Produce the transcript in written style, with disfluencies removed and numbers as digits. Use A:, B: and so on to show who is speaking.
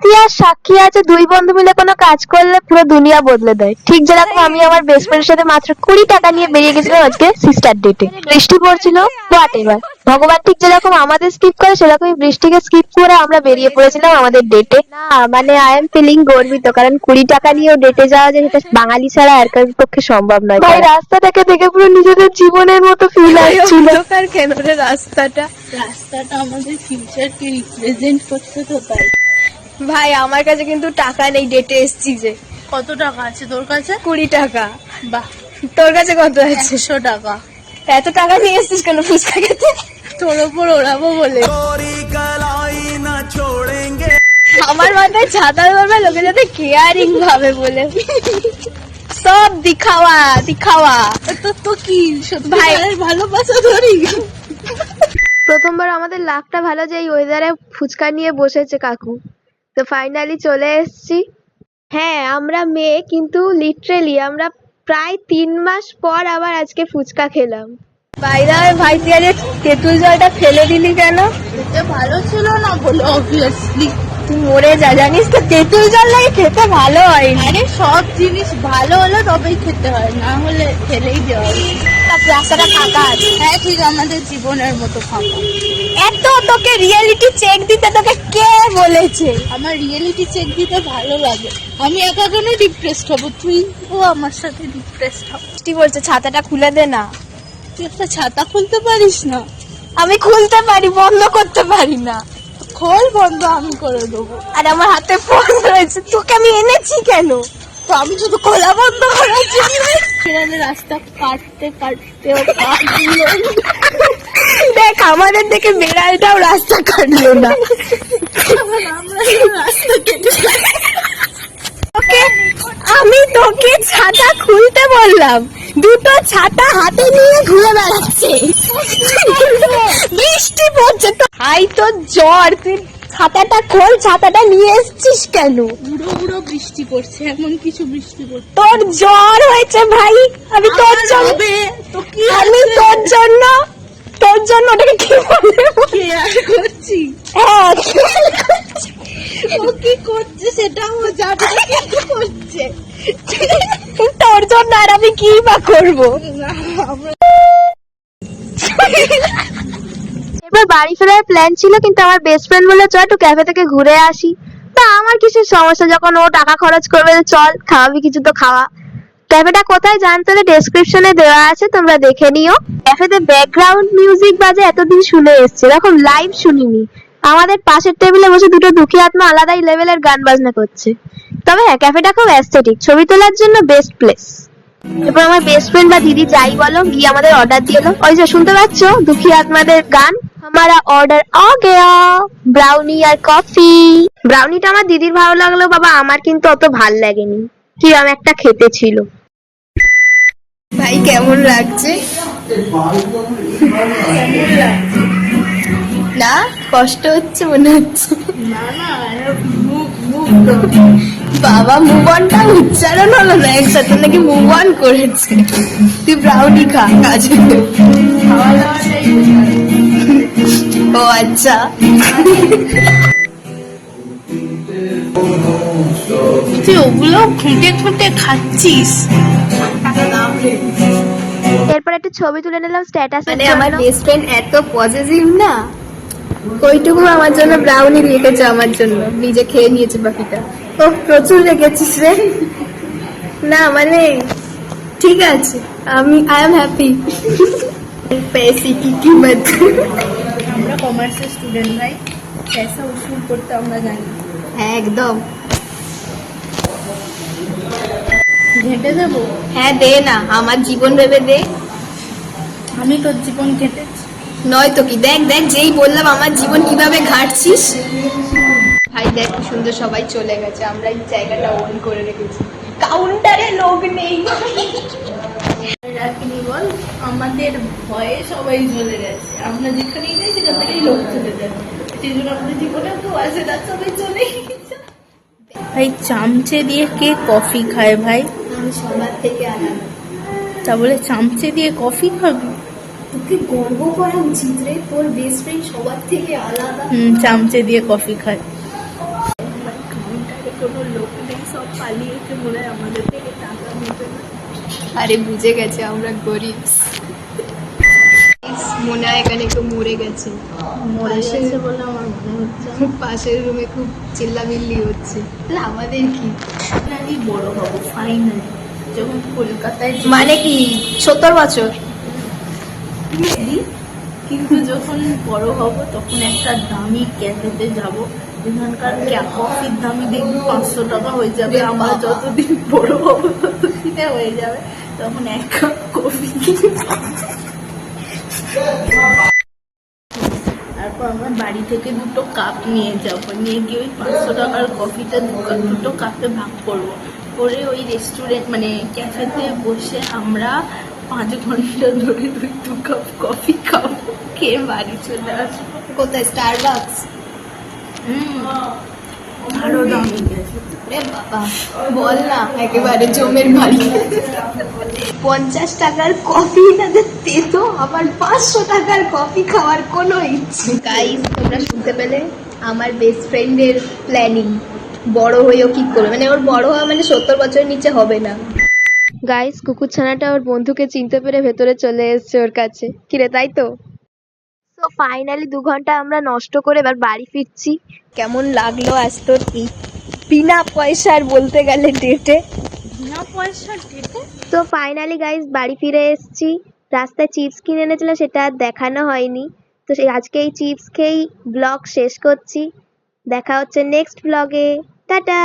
A: ইতিহাস সাক্ষী আছে দুই বন্ধু মিলে কোনো কাজ করলে পুরো দুনিয়া বদলে দেয়। ঠিক যেরকম আমি আমার বেস্ট ফ্রেন্ডের সাথে মাত্র 20 টাকা নিয়ে বেরিয়ে গেছিলাম আজকে সিস্টার ডেটে। বৃষ্টি পড়ছিল, হোয়াট এভার। ভগবান ঠিক যেরকম আমাদের স্কিপ করে সেরকমই বৃষ্টিকে স্কিপ করে আমরা বেরিয়ে পড়েছিলাম আমাদের ডেটে। না মানে আই এম ফিলিং গর্বিত, কারণ 20 টাকা নিয়েও ডেটে যাওয়া যায় সেটা বাঙালি ছাড়া আর কারোর পক্ষে সম্ভব নয়। ভাই রাস্তাটাকে দেখে পুরো নিজেদের জীবনের মতো ফিল আসছিল।
B: কেন রে রাস্তাটা আমাদের ফিউচারকে রিপ্রেজেন্ট করছে তো তাই। ভাই আমার কাছে কিন্তু টাকা নেই, ডেটে এসছি যে।
C: কত টাকা আছে তোর কাছে?
B: 20 টাকা।
C: বাহ,
B: তোর কাছে কত আছে?
C: 100 টাকা।
B: এত টাকা নিয়ে এসছিস কেন ফুচকা খেতে?
C: তোর ওপর ওড়াবো বলে।
B: আমার মাথায় ছাতা ধরবে লোকে যাতে কেয়ারিং ভাবে বলে। সব দিখাওয়া।
C: তো কি সত্যি
B: ভাই
C: ভালোবাসা ধরি?
A: প্রথমবার আমাদের লাকটা ভালো যে এই ওয়েদারে ফুচকা নিয়ে বসেছে কাকু। তো ফাইনালি চলে এসেছি। হ্যাঁ আমরা মেয়ে, কিন্তু লিটারেলি আমরা প্রায় 3 মাস পর আবার আজকে ফুচকা খেলাম।
B: বাইরে ভাই তুই আজ তেঁতুল জলটা ফেলে দিলি কেন?
C: খেতে ভালো ছিল না বলে অবভিয়াসলি।
B: তুই মরে যা, জানিস তো তেঁতুল জল লাগে খেতে ভালো হয়।
C: আরে সব জিনিস ভালো হলে তবেই খেতে হয়, না হলে ফেলেই দেওয়া হয়।
B: রাস্তাটা ফাঁকা আছে।
C: হ্যাঁ ঠিক, আমাদের জীবনের মতো ফাঁকা।
B: এত তোকে রিয়েলিটি চেক দিতে তোকে কে বলেছে?
C: আমার রিয়েলিটি চেক দিতে ভালো লাগে। আমি একা কেন ডিপ্রেসড হবো? তুইও আমার সাথে ডিপ্রেসড হব।
B: কি বলছে? ছাতাটা খুলে দে না।
C: তুই একটা ছাতা খুলতে পারিস না?
B: আমি খুলতে পারি, বন্ধ করতে পারি না।
C: খোল, বন্ধ আমি করে দেবো।
B: আর আমার হাতে ফোন রয়েছে, তোকে আমি এনেছি কেন?
C: তো আমি শুধু খোলা বন্ধ করার জন্য এখানে রাস্তা কাটতে
B: দেখ আমাদের দেখে বেড়ালটাও রাস্তা কাটলো না।
C: আমরা রাস্তা কেটে
B: আমি তোকে ছাতা খুলতে বললাম, দুটো ছাতা হাতে নিয়ে ঘুরে বেড়াচ্ছে। বৃষ্টি পড়ছে তো, হাই তো জ্বর। তুই ছাতাটা খোল, ছাতাটা নিয়ে এসছিস কেন?
C: পুরো বৃষ্টি পড়ছে, এমন কিছু বৃষ্টি পড়ছে।
B: তোর জ্বর হয়েছে ভাই। আমি তোর জন্য ওটাকে কি বলবো?
C: কেয়ার করছি।
B: হ্যাঁ
C: ও কি করছে সেটাও জানে কি করছে।
B: তোর জন্য আর আমি কি বা করবো?
A: এবার বাড়ি ফেরার প্ল্যান ছিল, কিন্তু আমার বেস্ট ফ্রেন্ড বললো চল একটু ক্যাফে থেকে ঘুরে আসি। তা আমার কিসের সমস্যা, যখন ও টাকা খরচ করবে চল, খাওয়াবি কিছু তো খাওয়া। ক্যাফেটা কোথায় জানতে হলে ডেসক্রিপশনে দেওয়া আছে, তোমরা দেখে নিও। ক্যাফেতে ব্যাকগ্রাউন্ড মিউজিক বাজে এতদিন শুনে এসছে, এরকম লাইভ শুনিনি। আমাদের পাশের টেবিলে বসে দুটো দুঃখী আত্মা আলাদাই লেভেলের গান বাজনা করছে। তবে হ্যাঁ, ক্যাফেটা খুব অ্যাস্থেটিক, ছবি তোলার জন্য বেস্ট প্লেস। এরপর আমার বেস্ট ফ্রেন্ড বা দিদি যাই বলো গিয়ে আমাদের অর্ডার দিয়ে এলো। ওই যে শুনতে পাচ্ছ দুঃখী আত্মাদের গান। हमारा ऑर्डर आ गया, ব্রাউনি আর কফি। ব্রাউনিটা আমার দিদির ভালো লাগলো বাবা, আমার কিন্তু অত ভাল লাগেনি, কিরম একটা খেতে ছিল।
B: ভাই কেমন লাগছে? না কষ্ট হচ্ছে মনে হচ্ছে। বাবা মুভ অনটা উচ্চারণ হলো না একসাথে, নাকি মুভ অন করেছে। তুই ব্রাউনি খা, কাজে ও আচ্ছা।
C: তুই ওগুলো খুঁটে খুঁটে খাচ্ছিস।
A: এরপর একটা ছবি তুলে নিলাম স্ট্যাটাসে।
B: মানে আমার বেস্ট ফ্রেন্ড এত পজিটিভ না, ওইটুকু আমার জন্য ব্রাউনি রেখেছে আমার জন্য, নিজে খেয়ে নিয়েছে বাকিটা। ও প্রচুর রেখেছিস রে। না মানে ঠিক আছে, আই এম হ্যাপি। पैसे की कीमत।
C: আমরা কমার্সের স্টুডেন্ট ভাই, পয়সা উসুল করতে আমরা জানি।
B: হ্যাঁ একদম।
C: ঘেটে দেবো?
B: হ্যাঁ দে না, আমার জীবন ভেবে দে।
C: আমি তোর জীবন ঘেটেছি।
B: নয় তো কি, দেখ দেখ যেই বললাম আমার জীবন কিভাবে ঘাটছিস। ভাই দেখ কি সুন্দর সবাই চলে গেছে, আমরা এই জায়গাটা ওন করে রেখেছি, কাউন্টারে লোক নেই।
C: রাখিনি বল, আমাদের ভয়ে সবাই চলে গেছে। আমরা যেখানেই যাই সেখান থেকেই লোক চলে যায়, সেই জন্য আমাদের জীবনে কেউ আসে না, সবাই চলে গেছে। ভাই চামচে দিয়ে কে কফি খায় ভাই?
B: আমি সবার থেকে আলাদা।
C: তা বলে চামচে দিয়ে কফি খাবি?
B: তোকে গর্ব করা উচিত রে, তোর বেস্ট ফ্রেন্ড সবার থেকে আলাদা।
C: চামচে দিয়ে কফি খায়। কোনো লোক নেই, সব পালিয়েছে, মনে হয় আমাদের থেকে টাকা নেবে না।
B: আরে বুঝে গেছে আমরা গরিব। মনে হয় এখানে কেউ মরে গেছে।
C: মরে গেছে বলে আমার মনে হচ্ছে।
B: পাশের রুমে খুব চিল্লামিল্লি হচ্ছে। তাহলে আমাদের কি?
C: ফাইনালি বড় হবো, ফাইনালি যখন কলকাতায়
B: মানে কি 70 বছর?
C: দিই, কিন্তু যখন বড় হব তখন একটা দামি ক্যাফেতে যাব, এখানকার কফির দামই দেখবি 500 টাকা হয়ে যাবে। আমরা যতদিন বড় হবো ততদিনে হয়ে যাবে, তখন এক কাপ কফি তারপর আমার বাড়ি থেকে দুটো কাপ নিয়ে যাবো, নিয়ে গিয়ে ওই 500 টাকার কফিটা দুটো কাপে ভাগ করবো, করে ওই রেস্টুরেন্ট মানে ক্যাফেতে বসে আমরা 5 ঘন্টা ধরে ওই 2 কাপ কফি খাবো, খেয়ে বাড়ি চলে আসবো।
B: কোথায়? স্টারবাকস?
C: আরো দামি গেছে।
B: রে বাবা, বল না একেবারে জমের বাড়ি। 50 টাকার কফি তাদের তেতো, আবার 500 টাকার কফি খাওয়ার কোনো ইচ্ছে। গাইস, তোমরা শুনতে পেলে আমার বেস্ট ফ্রেন্ডের প্ল্যানিং। বড় হয়েও কি করবে, মানে ওর বড় হওয়া মানে 70 বছরের নিচে হবে না। গাইস, কুকুর ছানাটা ওর বন্ধুকে চিনতে পেরে ভেতরে চলে এসেছে ওর কাছে। কিরে, তাই তো?
A: তো ফাইনালি 2 ঘন্টা আমরা নষ্ট করে এবার বাড়ি ফিরছি।
B: কেমন লাগলো আজ তোর এই বিনা পয়সার বলতে গেলে ডেটে?
C: বিনা পয়সা ডেটে?
A: তো ফাইনালি গাইস বাড়ি ফিরে এসেছি। রাস্তায় চিপস কিনে এনেছিলাম, সেটা আর দেখানো হয়নি। তো আজকে এই চিপস খেয়েই ব্লগ শেষ করছি। দেখা হচ্ছে নেক্সট ব্লগে। টাটা।